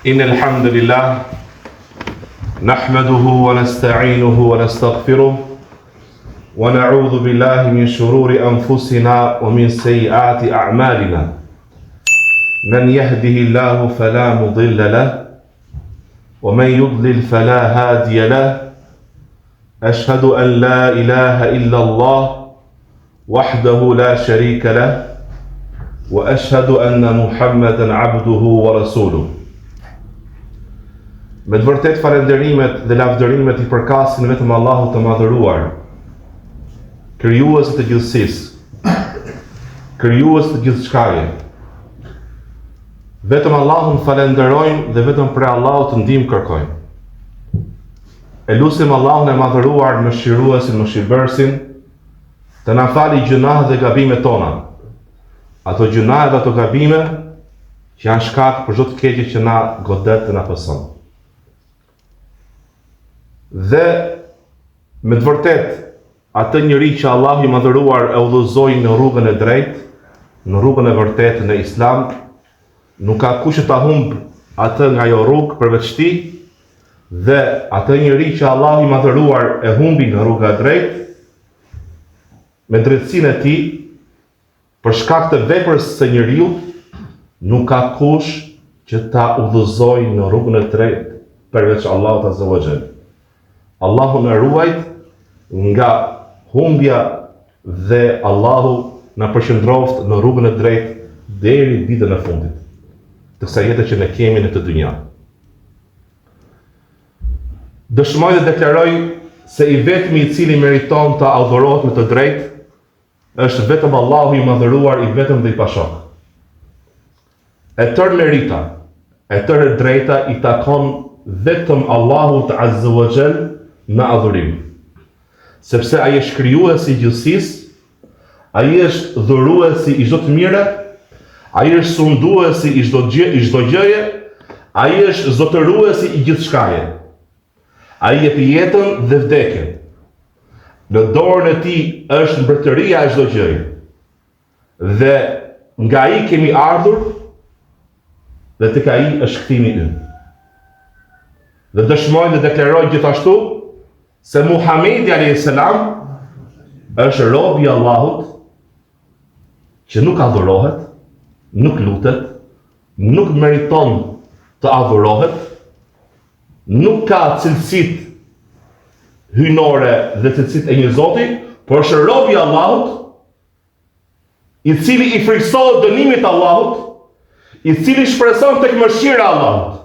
إن الحمد لله نحمده ونستعينه ونستغفره ونعوذ بالله من شرور أنفسنا ومن سيئات أعمالنا من يهده الله فلا مضل له ومن يضلل فلا هادي له أشهد أن لا إله إلا الله وحده لا شريك له وأشهد أن محمدا عبده ورسوله. Me të vërtet falenderimet dhe lavdërimet I përkasin vetëm Allahut të madhëruar, krijues të gjithësisë, krijues të gjithçkaje. Vetëm Allahun falenderojmë dhe vetëm për Allahut ndihmë kërkojmë. E lutim Allahun e madhëruar, mëshiruesin, mëshirbërësin, të na falë gjunahet dhe gabimet tona. Ato gjunahe dhe ato gabime që janë shkak për çdo të keqe që na godet dhe na pëson. Dhe me të vërtet atë njeri që Allahu I madhëruar e udhëzoi në rrugën e drejtë, në rrugën e vërtetë në Islam, nuk ka kush ta humb atë nga ajo rrugë përveç tij, dhe atë njeri që Allahu I madhëruar e humbi në rrugën e drejtë, me drejtësinë e tij, për shkak të veprës së njeriu, nuk ka kush që ta udhëzojë në rrugën e drejtë përveç Allahut Azza wa Jall. Allahu na ruajt nga humbja dhe Allahu na përqendroft në rrugën e drejtë deri ditën e fundit të kësaj jete që ne kemi në këtë dynja. Dëshmoj dhe deklaroj se I vetmi I cili meriton të adhurohet me të drejtë është vetëm Allahu I madhëruar, I vetëm dhe I pashok. E tërë merita, e tërë drejta I takon vetëm Allahut Azza wa Jall në adhurim. Sepse ai është krijuesi I gjithësisë, ai është dhuruesi I çdo të mire, ai është sunduesi I çdo gjëje, ai është zotëruesi I gjithçkaje. Ai jep jetën dhe vdekjen. Në dorën e tij është mbretëria e çdo gjëje. Dhe nga ai kemi ardhur dhe tek ai është kthimi ynë. Dhe dëshmoj dhe deklaroj gjithashtu se Muhamedi alayhis salam është robi I Allahut që nuk adhurohet, nuk lutet, nuk meriton të adhurohet, nuk ka cilësitë hyjnore dhe cilësitë e një Zoti, por është robi I Allahut, I cili I friksohet dënimit të Allahut, I cili shpreson tek mëshira e Allahut.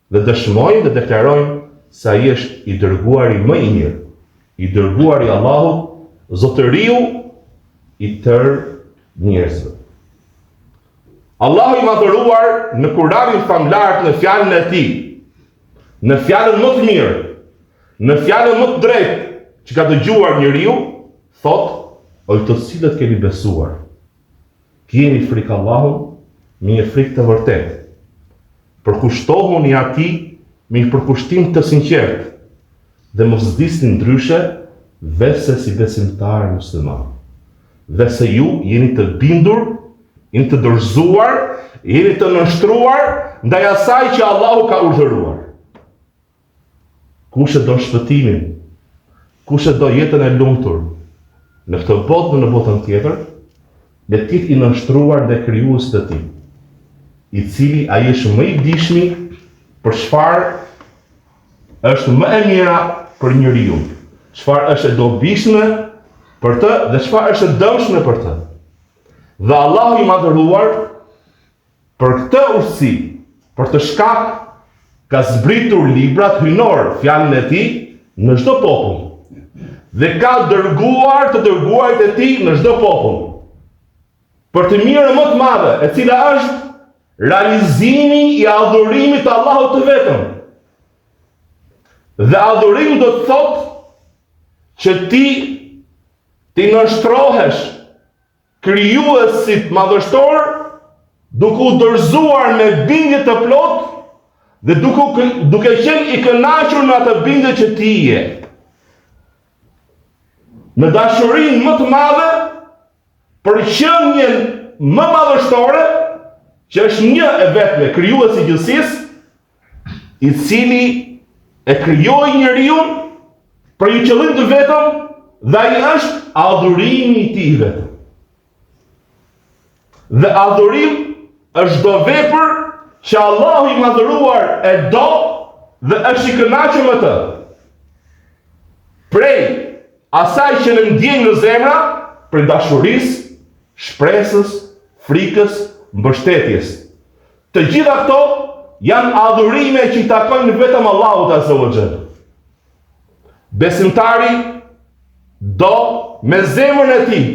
Dhe dëshmojmë dhe deklarojmë se ai është I dërguari më I mirë, I dërguari I Allahut, zotëriu I tërë njerëzve. Allahu I madhëruar në Kur'anin famlar në fjalën e tij, në fjalën më të mirë, në fjalën më të drejtë që ka dëgjuar njeriu, thotë: "O të cilët keni besuar, keni frikë Allahun me një frikë të vërtetë. Përkushtohuni atij me një përkushtim të sinqertë dhe mos vdisni ndryshe veçse si besimtar musliman. Dhe se ju jeni të bindur, jeni të dorëzuar, jeni të nënshtruar ndaj asaj që Allahu ka urdhëruar." Kush e do shpëtimin, kush e do jetën e lumtur në këtë botë dhe në botën tjetër, le të jetë I nënshtruar ndaj krijuesit të tij, I cili ai është më I dijshmi për çfarë është më e mira për njeriu, çfarë është e dobishme për të dhe çfarë është e dëmshme për të. Dhe Allahu I madhëruar për këtë urtësi, për të shkak ka zbritur librat hyjnor, fjalën e tij në çdo popull. Dhe ka dërguar të dërguarit e tij në çdo popull. Për të mirën më të madhe, e cila është realizimi I adhurimit të Allahut të vetëm. Dhe adhurimi do të thotë që ti nënshtrohesh krijuesit madhështor, duke u dorëzuar me bindje të plotë dhe duke qenë I kënaqur me atë bindje që ti je. Me dashurinë më të madhe për qënjen më madhështore, që është një e vetme, krijuesi I gjithësisë, i cili e krijoi njeriun për një qëllim të vetëm dhe ai është adhurimi i tij vetëm. Dhe adhurim është do vepër që Allahu i madhëruar e do dhe është i kënaqur me të. Prej asaj që ne ndjejmë në zemra, për dashurisë, shpresës, frikës, mbështetjes. Të gjitha këto janë adhurime që i takojnë vetëm Allahut Azza wa Jalla. Besimtari do me zemrën e tij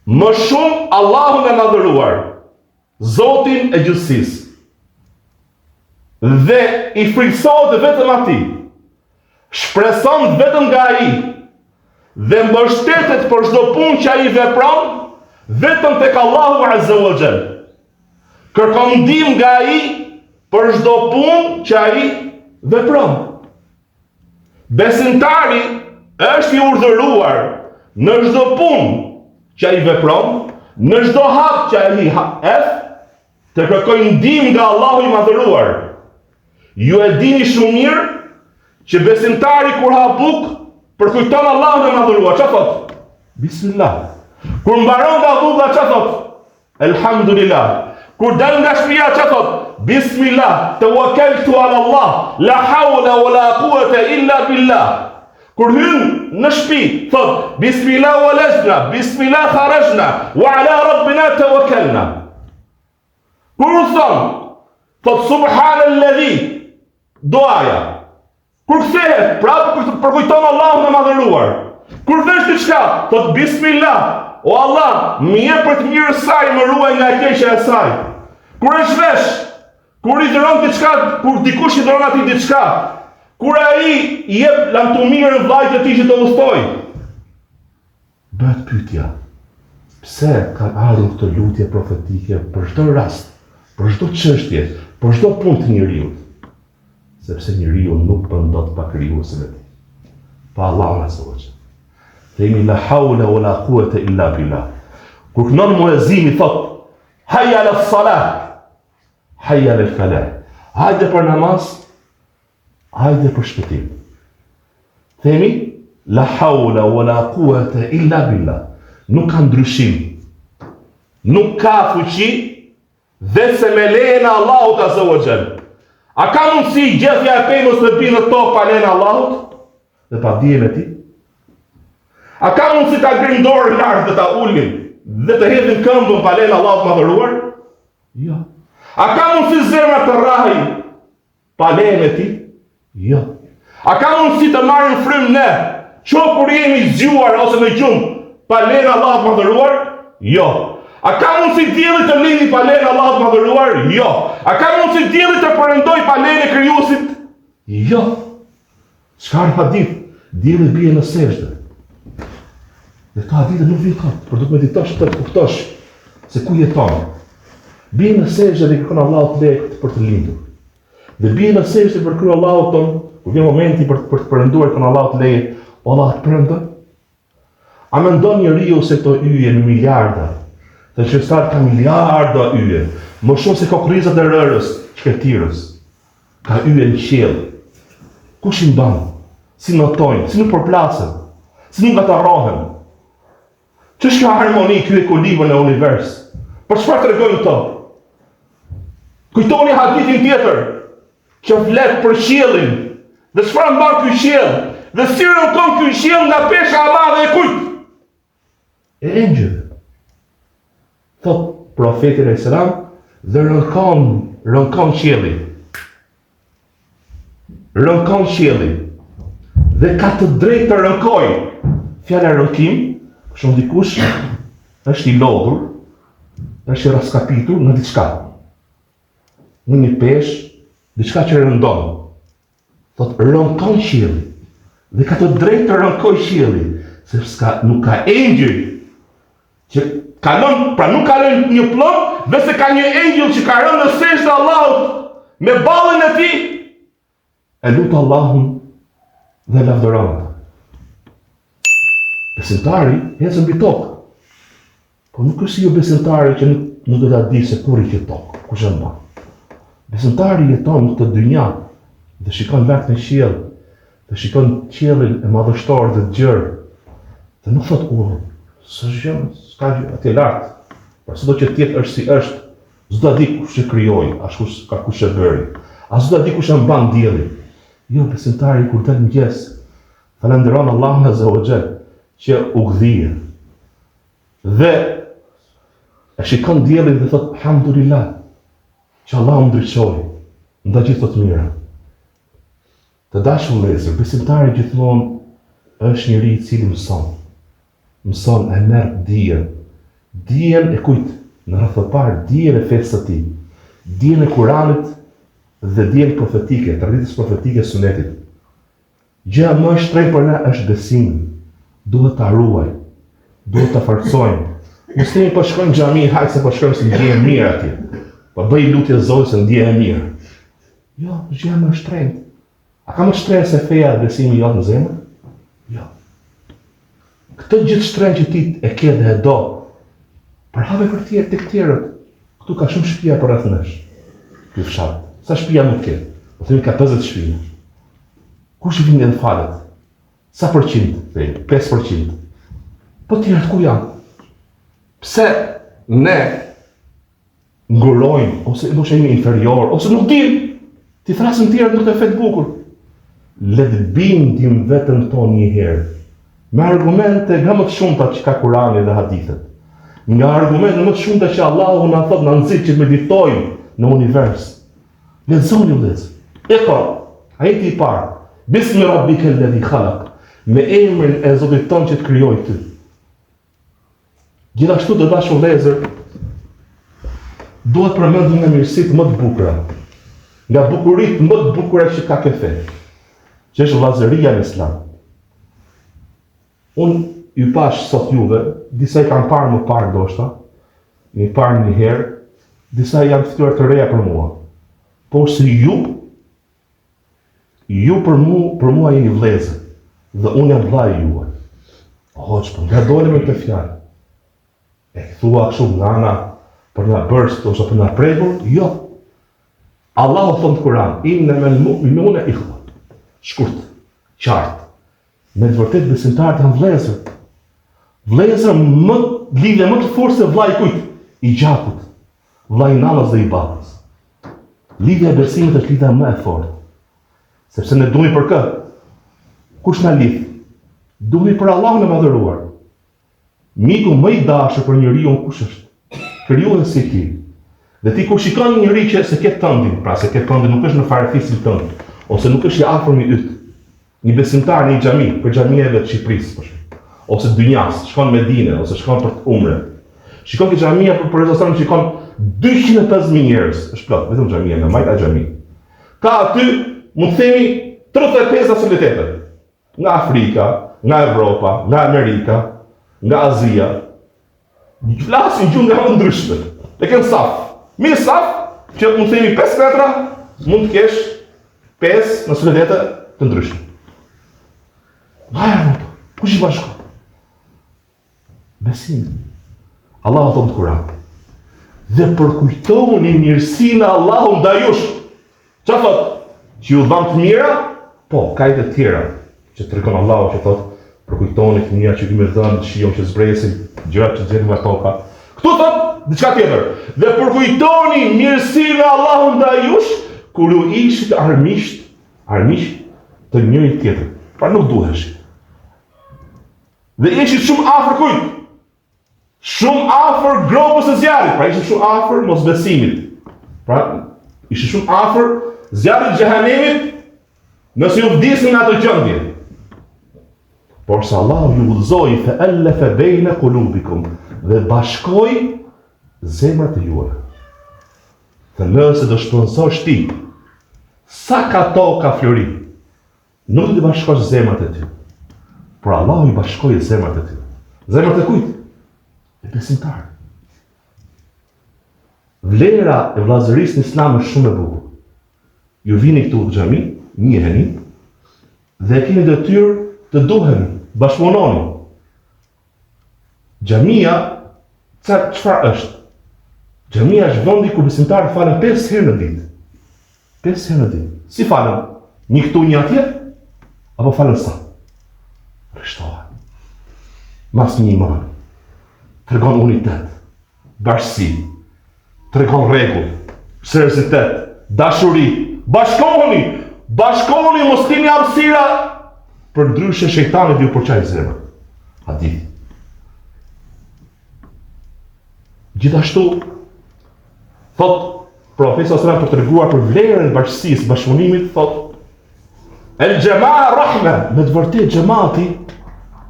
më shumë Allahun e madhëruar, Zotin e gjithësisë. Dhe i frikësohet vetëm atij. Shpreson vetëm nga ai dhe mbështetet për çdo punë që ai vepron vetëm tek Allahu Azza wa Jalla. Kërkon ndihmë nga ai për çdo punë që ai vepron. Besimtari është i urdhëruar në çdo punë që ai vepron, në çdo hap që ai hap, të kërkojë ndihmë nga Allahu i madhëruar. Ju e dini shumë mirë që besimtari kur ha bukë, përkujton Allahun e madhëruar, çfarë thot? Bismillah. Kur mbaron nga buka, çfarë thot? Elhamdulillah. Kur dal nga shtëpia, çfarë thot? Bismillah, tawakkaltu ala Allah, la hawla wala quwata illa billah. Kur hyn në shtëpi, thot Bismillah walajna, Bismillah kharajna, wa ala rabbina tawakkalna. Kur thot subhanalladhi, duaja. Kur kthehet, prapë përkujton Allahun e madhëruar. Kur vesh diçka, thot Bismillah, o Allah, më jep për të mirë saj, më ruaj nga e keqja e saj. Kur e shvesh, kur i dhëron diçka, kur dikush i dhëron atij diçka, kur ai i jep lamtumirën vllajt e tij që të udhtoj, bëhet pyetja. Pse ka ardhur këtë lutje profetike për çdo rast, për çdo çështje, për çdo punë të njeriu? Sepse njeriu nuk bën dot pa krijuesin e tij, pa Allahun Azza wa Jalla. Themi la hawla wala quwata illa billah. Kur kënon muezini thot hayya ala salah, hayya ala falah. Hajde për namaz, hajde për shpëtim. Themi la hawla wala quwata illa billah. Nuk ka ndryshim, nuk ka fuqi veç se me lejen e Allahut Azza wa Jalla. A ka mundësi gjethja e pemës të binë në tokë pa lejen e Allahut dhe pa dijen e tij? A ka mundësi ta ngrim dorën lart dhe ta ulin dhe të hedhin këmbën pa lejen e Allahut madhëruar? Jo. A ka mundësi zemra të rrahej pa lejen e tij? Jo. A ka mundësi të marrim frym ne, qoftë kur jemi zgjuar ose në gjumë, pa lejen e Allahut madhëruar? Jo. A ka mundësi dielli të lini pa lejen e Allahut madhëruar? Jo. A ka mundësi dielli të përëndoj pa lejen e krijuesit? Jo. Çka ka hadith? Dielli bie në sejdë. Dhe ka hadith nuk vjen kot, por do të meditosh të kuptosh se ku jeton. Bie në sejdë dhe kërkon Allahut leje për të lindur. Dhe bie në sejdë për kërkon Allahut ton, kur vjen momenti për të përënduar kërkon Allahut leje, o Allah të përëndoj. A mendon njeriu se këto yje në miliarda, dhe që ka miliarda yje, më shumë se kokrizat e rërës, shkretirës, ka yje në qiell. Kush i mban? Si notojnë, si nuk përplasen, si nuk gatarrohen. Ç'është kjo harmoni, ky ekuilibër në univers? Për çfarë tregojnë këto? Kujtoni hadithin tjetër që flet për qiellin. Dhe çfarë mban ky qiell? Dhe si rënkon ky qiell nga pesha e madhe e kujt? E engjëve. Thot profeti alayhis salam, dhe rënkon qielli. Rënkon qielli. Dhe ka të drejtë të rënkoj. Fjala rënkim, shumë dikush është i lodhur, është i raskapitur në diçka. Në një peshë, diçka që rëndon. Thot rënkon qielli. Dhe ka të drejtë të rënkoj qielli, sepse nuk ka engjëj që kalon, pra nuk kalon një plot, dhe se ka një engjëll që ka rënë në sejdë të Allahut me ballën e tij, e lut Allahun dhe lavdëron. Besimtari ecën mbi tokë. Po nuk është si jo besimtari që nuk do ta di se kur i ke tokë, kush e mban. Besimtari jeton në këtë dynja dhe shikon lart në qiell, dhe shikon qiellin e madhështor dhe të gjerë, dhe nuk thot s'ka gjë atje lart. Por çdo që tjetë është si është, s'do di kush e krijoi, as kush e bëri, as s'do di kush e mban diellin. Jo, besimtari kur del mëngjes, falenderon Allahun Azza wa Jall që u gdhie. Dhe e shikon diellin dhe thot alhamdulillah që Allah më ndriçoi ndaj gjithë të mira. Të dashur vëllezër, besimtari gjithmonë është njëri i cili mëson e merr dijen e kujt? Në rreth të parë, dijen e fesë së tij, dijen e Kuranit dhe dijen profetike, traditës profetike sunetit. Gjëja më e shtrenjtë për ne është besimi. Duhet ta ruaj, duhet ta forcojmë. Mos themi po shkojmë në xhami, hajde se po shkojmë se ndihem mirë atje. Po bëj lutje Zotit se ndihem mirë. Jo, gjëja më e shtrenjtë. A ka më shtrenjtë se feja dhe besimi jot në zemër? Jo. Këtë gjithë shtrenjtë që ti e ke dhe e do, përhave për tjerë të tjerët, këtu ka shumë shtëpia për rreth nesh. Ky fshat. Sa shtëpia nuk ke? Po themi ka 50 shtëpi. Kush vjen dhe falet? Sa përqind? 5%. Po tjerët ku janë? Pse ne ngurojmë, ose nuk jemi inferior, ose nuk dim, ti thrasim tjerët nuk të fet bukur. Le të bindim vetën tonë një herë, me argumente nga më të shumta që ka Kurani dhe hadithet. Nga argumente më të shumta që Allahu na thot na nxit që meditojmë në univers. Lexoni vëllezër. Iqra, ajeti i parë. Bismi rabbika alladhi khalaq. Me emrin e Zotit tonë që të krijoi ty. Gjithashtu të dashur vëllezër, duhet përmendur nga mirësitë më të bukura, nga bukuritë më të bukura që ka kjo fe, që është vllazëria në Islam. Unë ju pash sot juve, disa i kanë parë më parë ndoshta, i parë një herë, disa janë ftuar të reja për mua. Por se ju për mua jeni vëllezër, dhe unë jam vllai juaj. Hoqë, nga dole me këtë fjalë. E thua kështu nga ana për na bërst ose për na prekur? Jo. Allahu thon në Kur'an, innamal mu'minuna ikhwa. Shkurt, qartë. Me të vërtetë besimtarët janë vëllezër. Vëllezër lidhje më të fortë se vllai kujt? I gjakut. Vllai nanës dhe i babës. Lidhja e besimit është lidhja më e fortë. Sepse ne duhemi për kë? Kush na lidh? Duhemi për Allahun e madhëruar. Miku më i dashur për njeriu kush është? Krijuesi si ti. Dhe ti kur shikon një njeri që se ke tëndin, pra se ke tëndin nuk është në farefisin tënd, ose nuk është i afërm i yt. Një besimtar në një xhami, për xhamive të Shqipërisë, për shembull, ose dynjas, shkon në Medinë ose shkon për umre. Shikon që xhamia për restoran shikon 250.000 njerëz, është plot, vetëm xhamia, në majta xhami. Ka aty, mund të themi 35 nacionalitete. Nga Afrika, nga Evropa, nga Amerika, nga Azia. Flasin gjuhë nga më ndryshme. Dhe kënë saf. Mirë saf, që mund të themi 5 metra, mund të kesh 5 nacionalitete të ndryshme. Vaja në to, kush i bashko? Besim. Allah o thonë të Kur'an. Dhe përkujtoni mirësinë e Allahut ndaj jush. Çfarë thot? Që ju dhanë të mira? Po, ka i të tjera. Që tregon Allahu që thot, përkujtoni të mira që kemi dhënë, shijon që zbresin, gjërat që nxjerrin nga toka. Ktu thot diçka tjetër. Dhe përkujtoni mirësinë e Allahut ndaj jush kur ju ishit armiq të njëri tjetrit. Pra nuk duhesh. Dhe ishit shumë afër kujt? Shumë afër gropës së zjarrit, pra ishit shumë afër mosbesimit. Pra ishit shumë afër zjarrit të xhehenemit, nëse ju vdisni në atë gjendje. Por sa Allah ju udhëzoi fa alafa baina qulubikum dhe bashkoi zemrat e juaja. Dhe nëse do shpenzosh ti, sa ka toka flori, nuk do të bashkosh zemrat e ty. Por Allah i bashkoi zemrat e ty. Zemrat e kujt? E besimtar. Vlera e vllazërisë në Islam është shumë e bukur. Ju vini këtu në xhami, njiheni dhe keni detyrë të duheni, bashkëpunoni. Xhamia çfarë është? Xhamia është vendi ku besimtarët falen 5 herë në ditë. 5 herë në ditë. Si falën? Një këtu, një atje? Apo falën sa? Rishtohet. Mas një iman. Tregon unitet, bashkësi, tregon rregull, seriozitet, dashuri. Bashkohuni, mos keni hapësira, për ndryshe shejtani ju përçaj zemrën. Hadith. Gjithashtu, thot profeti sallallahu alajhi wasallam për treguar për vlerën e bashkësisë, bashkëpunimit, thot el jamaa rahma, me të vërtetë xhamati,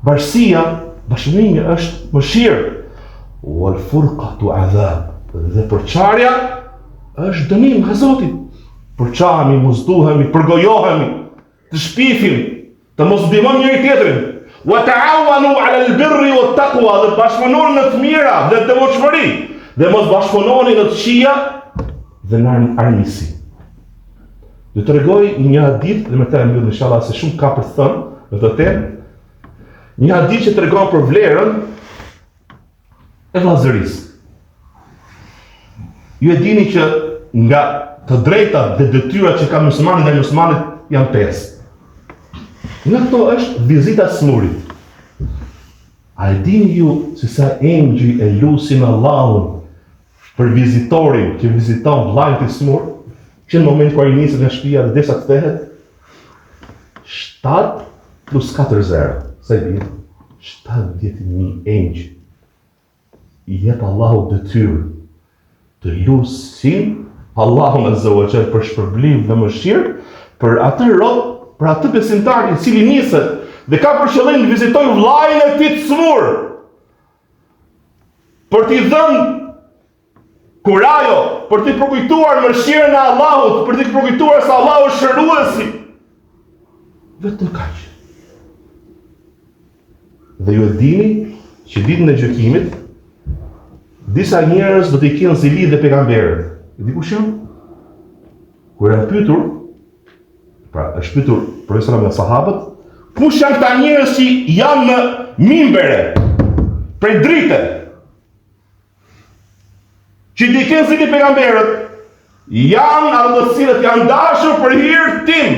bashkësia, bashkëpunimi është mëshirë. Wal furqatu adhab, dhe përçarja është dënim nga Zoti. Përçahemi, mos duhemi, përgojohemi, të shpifim, të mos ndihmojmë njëri tjetrin. Wa ta'awanu 'ala al-birri wat-taqwa, dhe bashkëpunoni në të mira dhe devotshmëri, dhe mos bashkëpunoni në të këqija dhe në armiqësi. Do të tregoj një hadith dhe më të mbyll inshallah se shumë ka për të thënë në këtë temë. Një hadith që tregon për vlerën e vllazërisë. Ju e dini që nga të drejtat dhe detyrat që ka muslimani ndaj muslimanit janë 5. Nga këto është vizita smurit. A e dini ju se sa engjëj e lusin Allahun për vizitorin që viziton vllajën të smur, që në moment kur i niset nga shtëpia dhe derisa kthehet, 7 plus 4 zero. Sa i bën? 70.000 engjëj. I jep Allahu detyrë të lusin Allahun azza wa jalla për shpërblim dhe mëshirë për atë rob, për atë besimtar i cili niset dhe ka për qëllim të vizitojë vllajën e tij të smur, për t'i dhënë kurajo, për t'i përkujtuar mëshirën e Allahut, për t'i përkujtuar se Allahu është shëruesi. Vetëm kaq. Dhe ju e dini që ditën e gjykimit disa njerëz do t'i kenë zili dhe pejgamberët. E di kush janë? Kur e pyetur, pra është pyetur profesori nga sahabët, kush janë këta njerëz që janë në mimbere, prej drite, që t'i kenë zili pejgamberët, janë ato të cilët janë dashur për hir tim,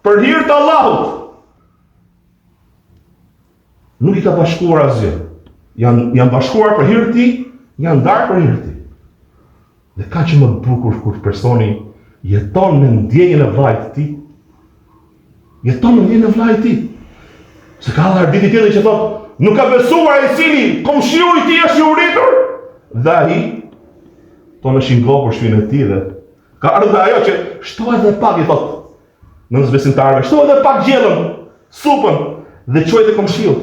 për hir të Allahut. Nuk i ka bashkuar asgjë. Janë bashkuar për hir të tij, janë ndarë për hir të tij. Dhe ka që më bukur kur personi jeton në ndjenjën e vllajt të tij. Jeton në ndjenjën e vllajt të tij. Se ka dhënë ditë tjetër që thotë, nuk ka besuar ai cili komshiu i tij është i uritur, dhe ai tonë është i ngopur shpinën e tij dhe ka ardhur ajo që shtoj edhe pak, i thotë nënës besimtarëve, shtoj edhe pak gjellën, supën dhe çoj te komshiu.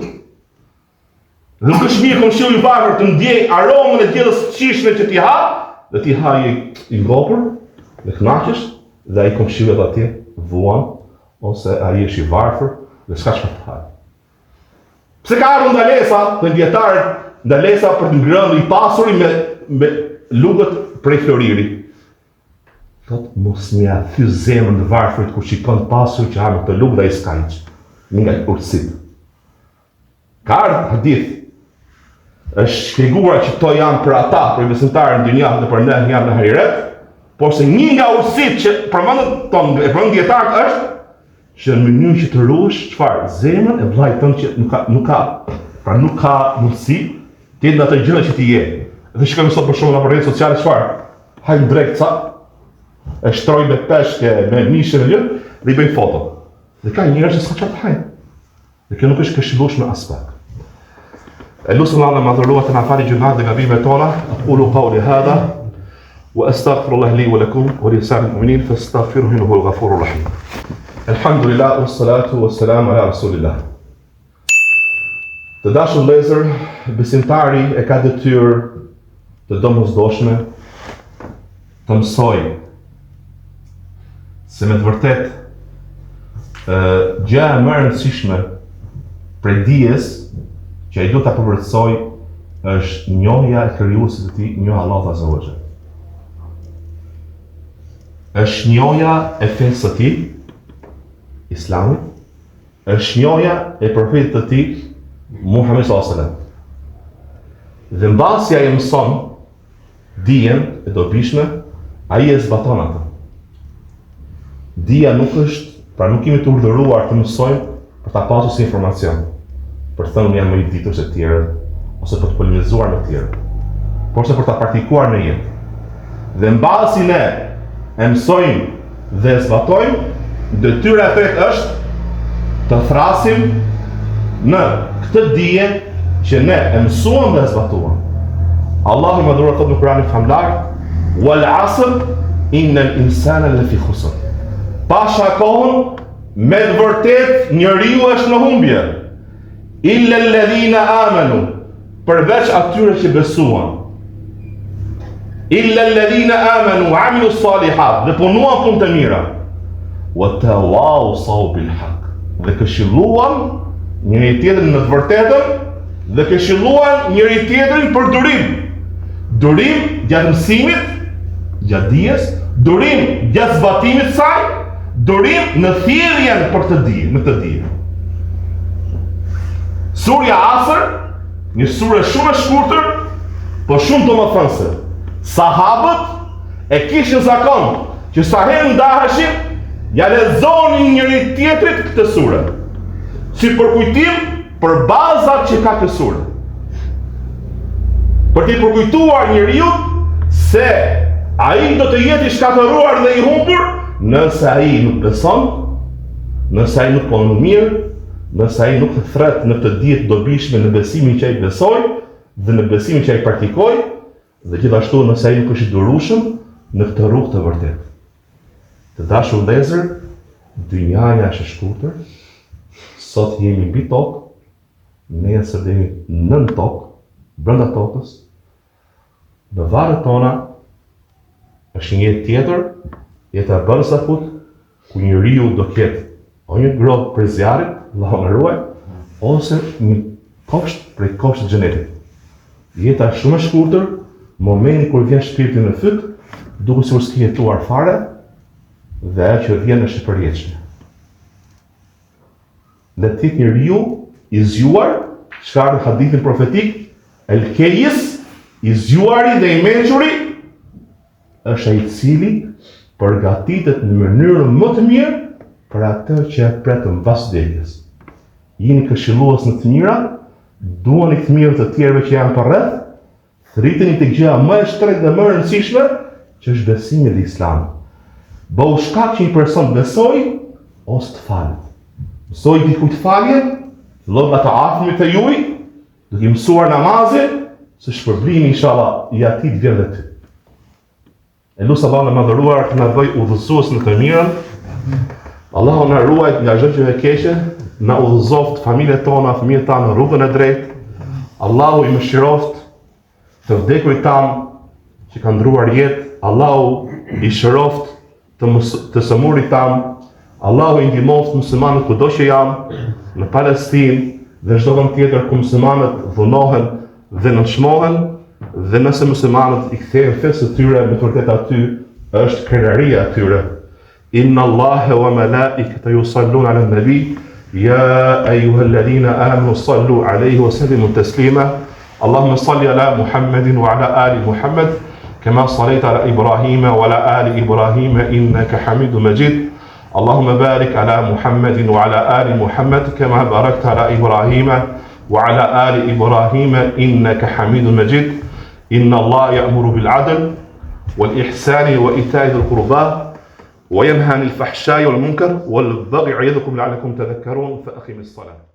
Dhe nuk është mirë komshiu i varur të ndjej aromën e gjellës së qishme që ti ha, dhe ti ha i ngopur dhe kënaqesh, dhe ai komshiu edhe atje vuan, ose ai është i varfër dhe s'ka çfarë të hajë. Pse ka ardhur ndalesa të dietarët, ndalesa për të ngrënë i pasuri me lugët prej floriri. Thot mos mja thy zemrën të varfrit kur shikon pasur që ha me të lugë dhe ai s'ka hiç, nga urtësit. Ka ardhur hadith, është shpjeguar që këto janë për ata, për besimtarët në dynjë dhe për ne janë në hariret, por se një nga urtësit që përmendën dietarët është që në mënyrë që të ruhesh çfarë? Zemrën e vllajt tënd që nuk ka mundësi të jetë në atë gjëra që ti je. Dhe shikojmë sot për shembull në rrjetet sociale çfarë? Hajnë drejt ca, e shtrojnë me peshke, me mishë në lëndë dhe i bëjnë foto. Dhe ka njerëz që s'ka çfarë të hajnë. Dhe kjo nuk është këshillueshme as pak. Elusëm Allah më madhëruar të na falë gjunat dhe gabimet tona. Aqulu qawli hadha wa astaghfirullah li wa lakum wa li sa'il mu'minin fastaghfiruhu innahu huwal ghafurur rahim. Alhamdulillah wassalatu wassalamu ala rasulillah. Të dashur vëllezër, besimtari e ka detyrë të domosdoshme të mësoj se me të vërtet gjëja e më e rëndësishme prej dijes që ai do ta përvërtësoj është njohja e krijuesit të tij, njohja Allahut azza wa jalla. Është njohja e fesë së tij, Islamit, është njohja e profetit të tij, Muhammed sallallahu alaihi wasallam. Dhe mbasi ai mëson dijen e dobishme, ai e zbaton atë. Dia nuk është, pra nuk kemi të urdhëruar të mësojmë për ta pasur si informacion, për të thënë unë jam më i ditur se të tjerët, ose për të polemizuar me të tjerët, por se për ta praktikuar në jetë. Dhe mbasi ne e mësojmë dhe zbatojmë, detyra e tretë është të thrasim në këtë dije që ne e mësuam dhe e zbatuam. Allahu i madhruar thot në Kur'anin famlar: "Wal 'asr innal insana lafi khusr." Pasha kohën, me të vërtet njeriu është në humbje. Illa alladhina amanu, përveç atyre që besuan. Illa alladhina amanu wa amilu salihat, dhe punuan punë të mira. Wa tawasaw bil haqq, dhe këshilluan njëri tjetrin në të vërtetën, dhe këshilluan njëri tjetrin për durim. Durim gjatë mësimit, gjatë dijes, durim gjatë zbatimit të saj, durim në thirrjen për të dije, në të dije. Surja Asr, një sure shumë e shkurtër, po shumë domethënëse. Sahabët e kishin zakon që sa herë ndaheshin, ja lexonin njëri tjetrit këtë sure, si përkujtim për bazat që ka këtë sure. Për t'i përkujtuar njeriu se ai do të jetë i shkatëruar dhe i humbur nëse ai nuk beson, nëse ai nuk punon mirë, nëse ai nuk thret në të dije të dobishme në besimin që ai besoi dhe në besimin që ai praktikoi, dhe gjithashtu nëse ai nuk është i durueshëm në këtë rrugë të vërtetë. Të dashur vëllezër, dynjaja është e shkurtër. Sot jemi mbi tokë, nesër do jemi nën tokë, brenda tokës. Në varret tona është një jetë tjetër, jeta e barzakut, ku njeriu do ketë o një grop për zjarrit, Allahu na ruaj, ose një kopsht prej kopshtë të xhenetit. Jeta është shumë e shkurtër, momenti kur vjen shpirti në fyt, duket sikur s'ke jetuar fare, dhe ajo që vjen është e përjetshme. Dhe ti njeriu i zgjuar, çka në hadithin profetik, el kejis, i zgjuari dhe i mençuri, është ai i cili përgatitet në mënyrën më të mirë për atë që e pret mbas vdekjes. Jeni këshillues në të mira, duani të mirë të tjerëve që janë përreth, thriteni tek gjëja më e shtrenjtë dhe më e rëndësishme, që është besimi dhe Islami. Bëu shkak që një person besoj ose të falet. Mësoj dikujt faljen, fillon nga të afërmit të juaj, duke mësuar namazin, se shpërblimi inshallah i atij të vjen dhe ty. Elusa Allahun e madhëruar të na bëj udhëzues në të mirën. Allahu na ruaj nga çdo gjë e keqe, na udhëzoft familjet tona, fëmijët tanë në rrugën e drejtë. Allahu i mëshiroft të vdekurit tanë që kanë ndruar jetë. Allahu i shëroft të sëmurit tanë. Allahu i ndihmoft muslimanët kudo që janë, në Palestinë dhe çdo vend tjetër ku muslimanët dhunohen dhe nënçmohen, dhe nëse muslimanët i kthejnë fesë të tyre, me të vërtetë aty është krenaria e tyre. Inna Allaha wa malaikatahu yusalluna 'alan nabi ya ayyuhalladhina amanu sallu 'alayhi wa sallimu taslima. Allahumma salli ala Muhammadin wa ala ali Muhammad kama sallaita ala Ibrahim wa ala ali Ibrahim innaka Hamidum Majid. اللهم بارك على محمد وعلى آل محمد كما باركت على إبراهيم وعلى آل إبراهيم إنك حميد مجيد. إن الله يأمر بالعدل والإحسان وإيتاء ذي القربى وينهى عن الفحشاء والمنكر والبغي يعظكم لعلكم تذكرون فأقم الصلاة.